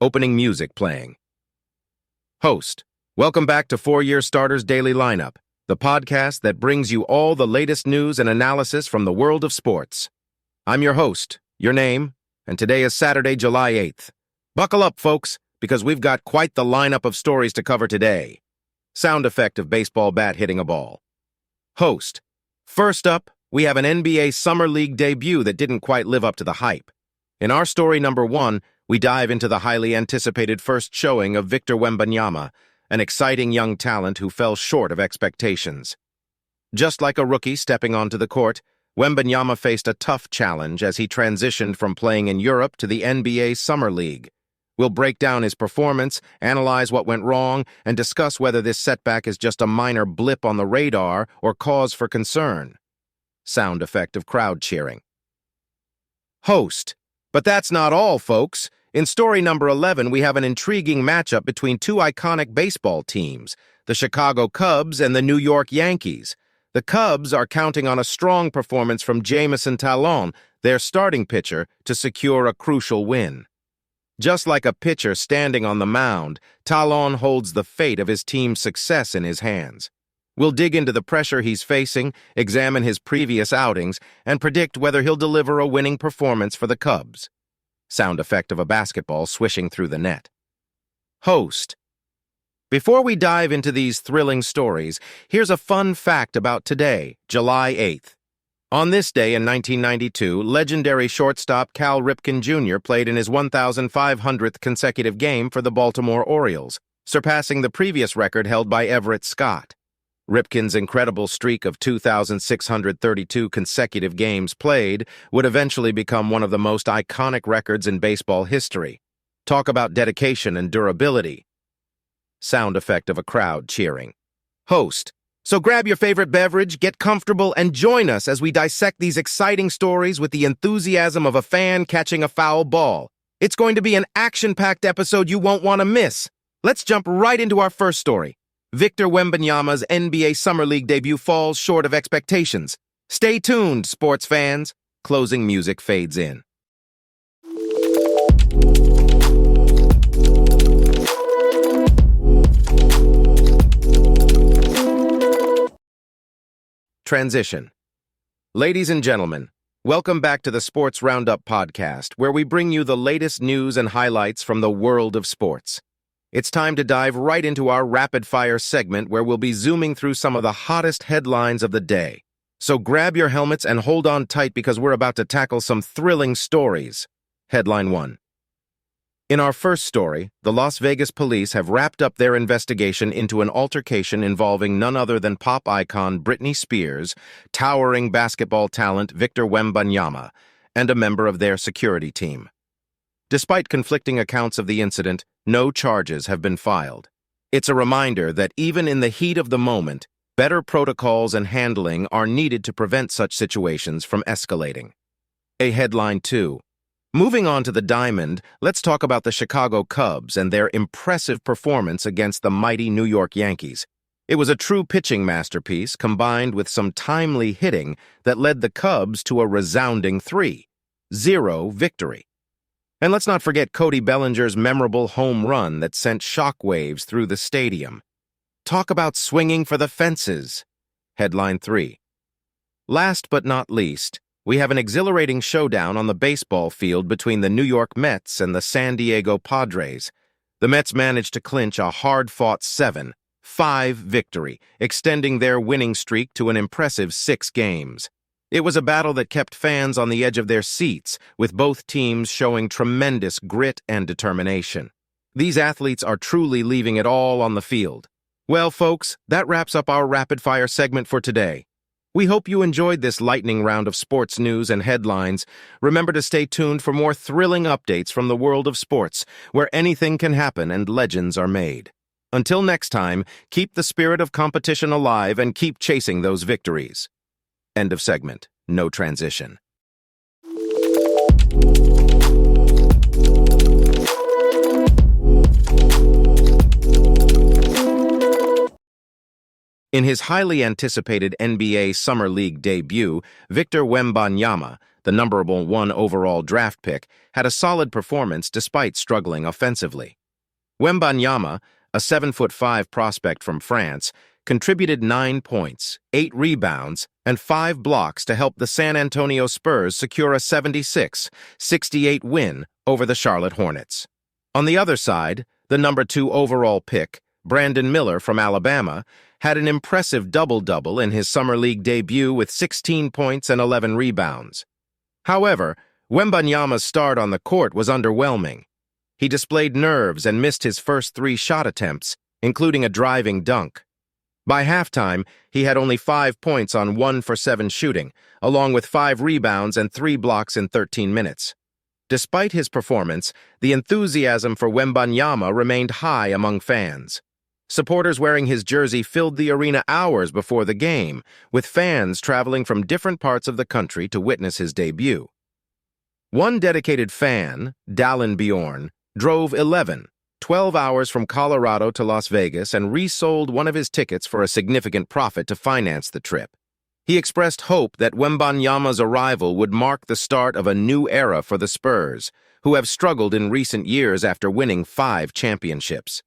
opening music playing. Host, welcome back to 4-Year Starters Daily Lineup, the podcast that brings you all the latest news and analysis from the world of sports. I'm your host, your name, and today is Saturday, July 8th. Buckle up, folks, because we've got quite the lineup of stories to cover today. Sound effect of baseball bat hitting a ball. Host, first up, we have an NBA Summer League debut that didn't quite live up to the hype. In our story number 1, we dive into the highly anticipated first showing of Victor Wembanyama, an exciting young talent who fell short of expectations. Just like a rookie stepping onto the court, Wembanyama faced a tough challenge as he transitioned from playing in Europe to the NBA Summer League. We'll break down his performance, analyze what went wrong, and discuss whether this setback is just a minor blip on the radar or cause for concern. Sound effect of crowd cheering. Host. But that's not all, folks. In story number 11, we have an intriguing matchup between two iconic baseball teams, the Chicago Cubs and the New York Yankees. The Cubs are counting on a strong performance from Jameson Taillon, their starting pitcher, to secure a crucial win. Just like a pitcher standing on the mound, Taillon holds the fate of his team's success in his hands. We'll dig into the pressure he's facing, examine his previous outings, and predict whether he'll deliver a winning performance for the Cubs. Sound effect of a basketball swishing through the net. Host. Before we dive into these thrilling stories, here's a fun fact about today, July 8th. On this day in 1992, legendary shortstop Cal Ripken Jr. played in his 1,500th consecutive game for the Baltimore Orioles, surpassing the previous record held by Everett Scott. Ripken's incredible streak of 2,632 consecutive games played would eventually become one of the most iconic records in baseball history. Talk about dedication and durability. Sound effect of a crowd cheering. Host. So grab your favorite beverage, get comfortable, and join us as we dissect these exciting stories with the enthusiasm of a fan catching a foul ball. It's going to be an action-packed episode you won't want to miss. Let's jump right into our first story. Victor Wembanyama's NBA Summer League debut falls short of expectations. Stay tuned, sports fans. Closing music fades in. Transition. Ladies and gentlemen, welcome back to the Sports Roundup podcast, where we bring you the latest news and highlights from the world of sports. It's time to dive right into our rapid-fire segment where we'll be zooming through some of the hottest headlines of the day. So grab your helmets and hold on tight because we're about to tackle some thrilling stories. Headline 1. In our first story, the Las Vegas police have wrapped up their investigation into an altercation involving none other than pop icon Britney Spears, towering basketball talent Victor Wembanyama, and a member of their security team. Despite conflicting accounts of the incident, no charges have been filed. It's a reminder that even in the heat of the moment, better protocols and handling are needed to prevent such situations from escalating. Headline 2. Moving on to the diamond, let's talk about the Chicago Cubs and their impressive performance against the mighty New York Yankees. It was a true pitching masterpiece combined with some timely hitting that led the Cubs to a resounding 3-0 victory. And let's not forget Cody Bellinger's memorable home run that sent shockwaves through the stadium. Talk about swinging for the fences. Headline 3. Last but not least, we have an exhilarating showdown on the baseball field between the New York Mets and the San Diego Padres. The Mets managed to clinch a hard-fought 7-5 victory, extending their winning streak to an impressive 6 games. It was a battle that kept fans on the edge of their seats, with both teams showing tremendous grit and determination. These athletes are truly leaving it all on the field. Well, folks, that wraps up our rapid-fire segment for today. We hope you enjoyed this lightning round of sports news and headlines. Remember to stay tuned for more thrilling updates from the world of sports, where anything can happen and legends are made. Until next time, keep the spirit of competition alive and keep chasing those victories. End of segment. No transition. In his highly anticipated NBA Summer League debut, Victor Wembanyama, the #1 overall draft pick, had a solid performance despite struggling offensively. Wembanyama, a 7'5" prospect from France, contributed 9 points, 8 rebounds, and 5 blocks to help the San Antonio Spurs secure a 76-68 win over the Charlotte Hornets. On the other side, the #2 overall pick, Brandon Miller from Alabama, had an impressive double-double in his summer league debut with 16 points and 11 rebounds. However, Wembanyama's start on the court was underwhelming. He displayed nerves and missed his first 3 shot attempts, including a driving dunk. By halftime, he had only 5 points on 1 for 7 shooting, along with 5 rebounds and 3 blocks in 13 minutes. Despite his performance, the enthusiasm for Wembanyama remained high among fans. Supporters wearing his jersey filled the arena hours before the game, with fans traveling from different parts of the country to witness his debut. One dedicated fan, Dallin Bjorn, drove 12 hours from Colorado to Las Vegas and resold one of his tickets for a significant profit to finance the trip. He expressed hope that Wembanyama's arrival would mark the start of a new era for the Spurs, who have struggled in recent years after winning 5 championships.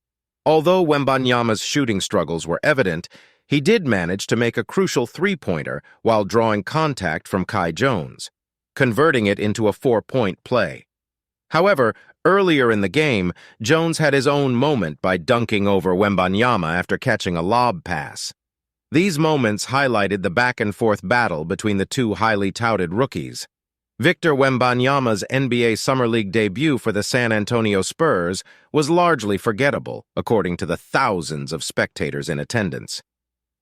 Although Wembanyama's shooting struggles were evident, he did manage to make a crucial 3-pointer while drawing contact from Kai Jones, converting it into a 4-point play. However, earlier in the game, Jones had his own moment by dunking over Wembanyama after catching a lob pass. These moments highlighted the back-and-forth battle between the two highly touted rookies. Victor Wembanyama's NBA Summer League debut for the San Antonio Spurs was largely forgettable, according to the thousands of spectators in attendance.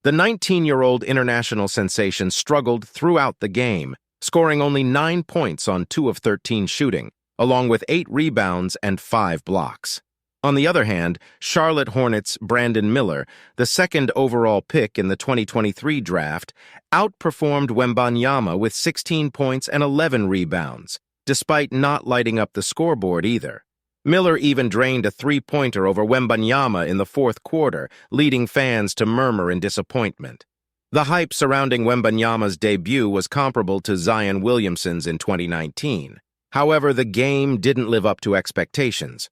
The 19-year-old international sensation struggled throughout the game, scoring only 9 points on 2 of 13 shooting, along with 8 rebounds and 5 blocks. On the other hand, Charlotte Hornets' Brandon Miller, the 2nd overall pick in the 2023 draft, outperformed Wembanyama with 16 points and 11 rebounds, despite not lighting up the scoreboard either. Miller even drained a 3-pointer over Wembanyama in the 4th quarter, leading fans to murmur in disappointment. The hype surrounding Wembanyama's debut was comparable to Zion Williamson's in 2019. However, the game didn't live up to expectations.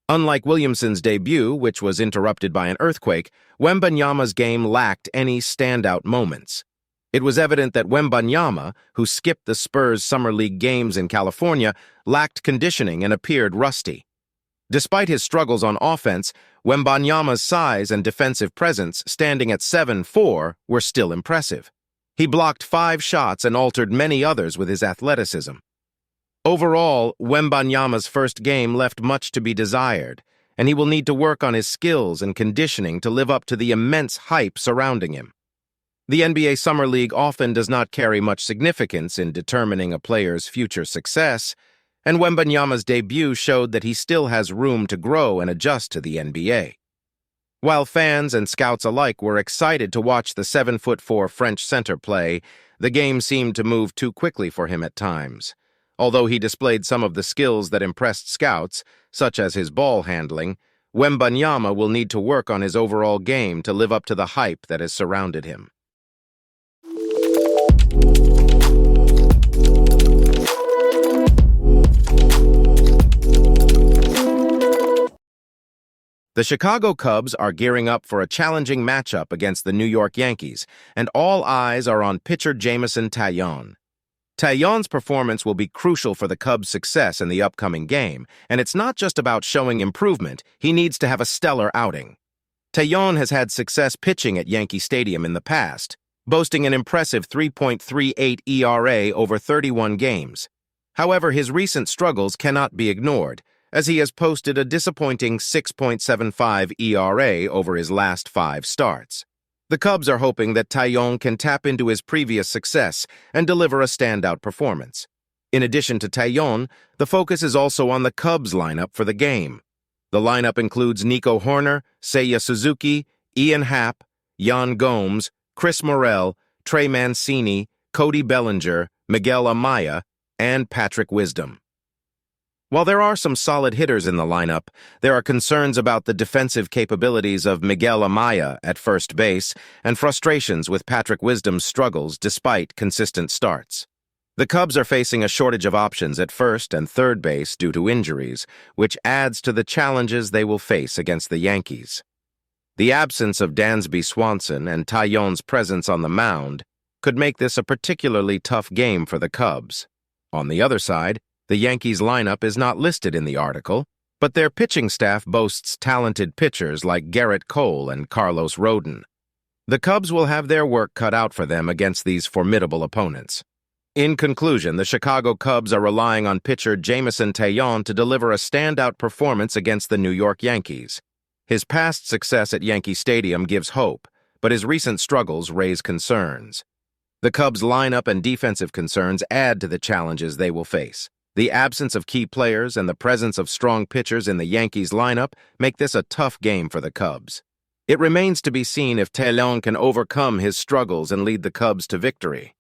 Unlike Williamson's debut, which was interrupted by an earthquake, Wembanyama's game lacked any standout moments. It was evident that Wembanyama, who skipped the Spurs' Summer League games in California, lacked conditioning and appeared rusty. Despite his struggles on offense, Wembanyama's size and defensive presence, standing at 7'4", were still impressive. He blocked 5 shots and altered many others with his athleticism. Overall, Wembanyama's first game left much to be desired, and he will need to work on his skills and conditioning to live up to the immense hype surrounding him. The NBA Summer League often does not carry much significance in determining a player's future success, and Wembanyama's debut showed that he still has room to grow and adjust to the NBA. While fans and scouts alike were excited to watch the 7'4" French center play, the game seemed to move too quickly for him at times. Although he displayed some of the skills that impressed scouts, such as his ball handling, Wembanyama will need to work on his overall game to live up to the hype that has surrounded him. The Chicago Cubs are gearing up for a challenging matchup against the New York Yankees, and all eyes are on pitcher Jameson Taillon. Taillon's performance will be crucial for the Cubs' success in the upcoming game, and it's not just about showing improvement, he needs to have a stellar outing. Taillon has had success pitching at Yankee Stadium in the past, boasting an impressive 3.38 ERA over 31 games. However, his recent struggles cannot be ignored, as he has posted a disappointing 6.75 ERA over his last 5 starts. The Cubs are hoping that Taillon can tap into his previous success and deliver a standout performance. In addition to Taillon, the focus is also on the Cubs lineup for the game. The lineup includes Nico Hoerner, Seiya Suzuki, Ian Happ, Yan Gomes, Chris Morel, Trey Mancini, Cody Bellinger, Miguel Amaya, and Patrick Wisdom. While there are some solid hitters in the lineup, there are concerns about the defensive capabilities of Miguel Amaya at first base and frustrations with Patrick Wisdom's struggles despite consistent starts. The Cubs are facing a shortage of options at first and third base due to injuries, which adds to the challenges they will face against the Yankees. The absence of Dansby Swanson and Taillon's presence on the mound could make this a particularly tough game for the Cubs. On the other side, the Yankees' lineup is not listed in the article, but their pitching staff boasts talented pitchers like Garrett Cole and Carlos Rodon. The Cubs will have their work cut out for them against these formidable opponents. In conclusion, the Chicago Cubs are relying on pitcher Jameson Taillon to deliver a standout performance against the New York Yankees. His past success at Yankee Stadium gives hope, but his recent struggles raise concerns. The Cubs' lineup and defensive concerns add to the challenges they will face. The absence of key players and the presence of strong pitchers in the Yankees' lineup make this a tough game for the Cubs. It remains to be seen if Taillon can overcome his struggles and lead the Cubs to victory.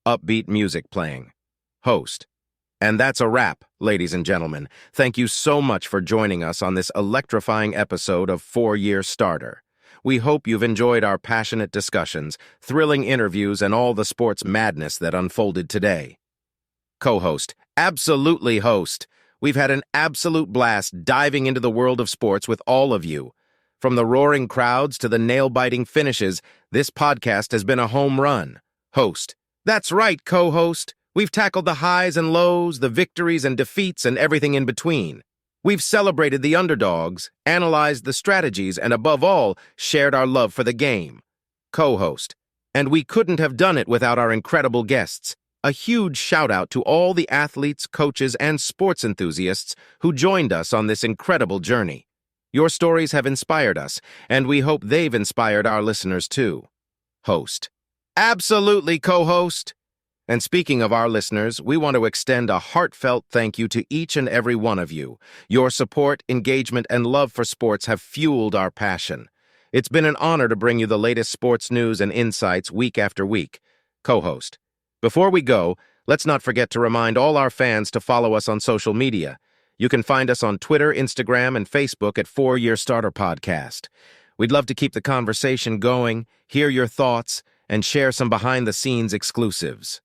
Upbeat music playing. Host. And that's a wrap, ladies and gentlemen. Thank you so much for joining us on this electrifying episode of 4-Year Starter. We hope you've enjoyed our passionate discussions, thrilling interviews, and all the sports madness that unfolded today. Co-host. Absolutely, host. We've had an absolute blast diving into the world of sports with all of you. From the roaring crowds to the nail-biting finishes, this podcast has been a home run. Host. That's right, co-host. We've tackled the highs and lows, the victories and defeats, and everything in between. We've celebrated the underdogs, analyzed the strategies, and above all, shared our love for the game. Co-host. And we couldn't have done it without our incredible guests. A huge shout-out to all the athletes, coaches, and sports enthusiasts who joined us on this incredible journey. Your stories have inspired us, and we hope they've inspired our listeners too. Host. Absolutely, co-host. And speaking of our listeners, we want to extend a heartfelt thank you to each and every one of you. Your support, engagement, and love for sports have fueled our passion. It's been an honor to bring you the latest sports news and insights week after week. Co-host. Before we go, let's not forget to remind all our fans to follow us on social media. You can find us on Twitter, Instagram, and Facebook at 4-Year Starter Podcast. We'd love to keep the conversation going, hear your thoughts, and share some behind-the-scenes exclusives.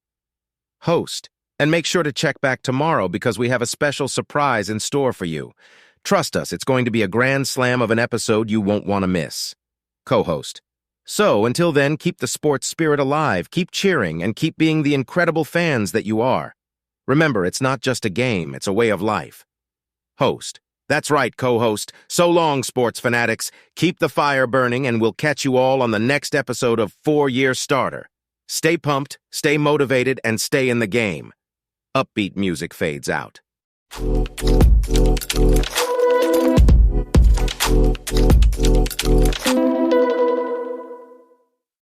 Host, and make sure to check back tomorrow because we have a special surprise in store for you. Trust us, it's going to be a grand slam of an episode you won't want to miss. Co-host. So, until then, keep the sports spirit alive, keep cheering, and keep being the incredible fans that you are. Remember, it's not just a game, it's a way of life. Host. That's right, co-host. So long, sports fanatics. Keep the fire burning, and we'll catch you all on the next episode of 4-Year Starter. Stay pumped, stay motivated, and stay in the game. Upbeat music fades out.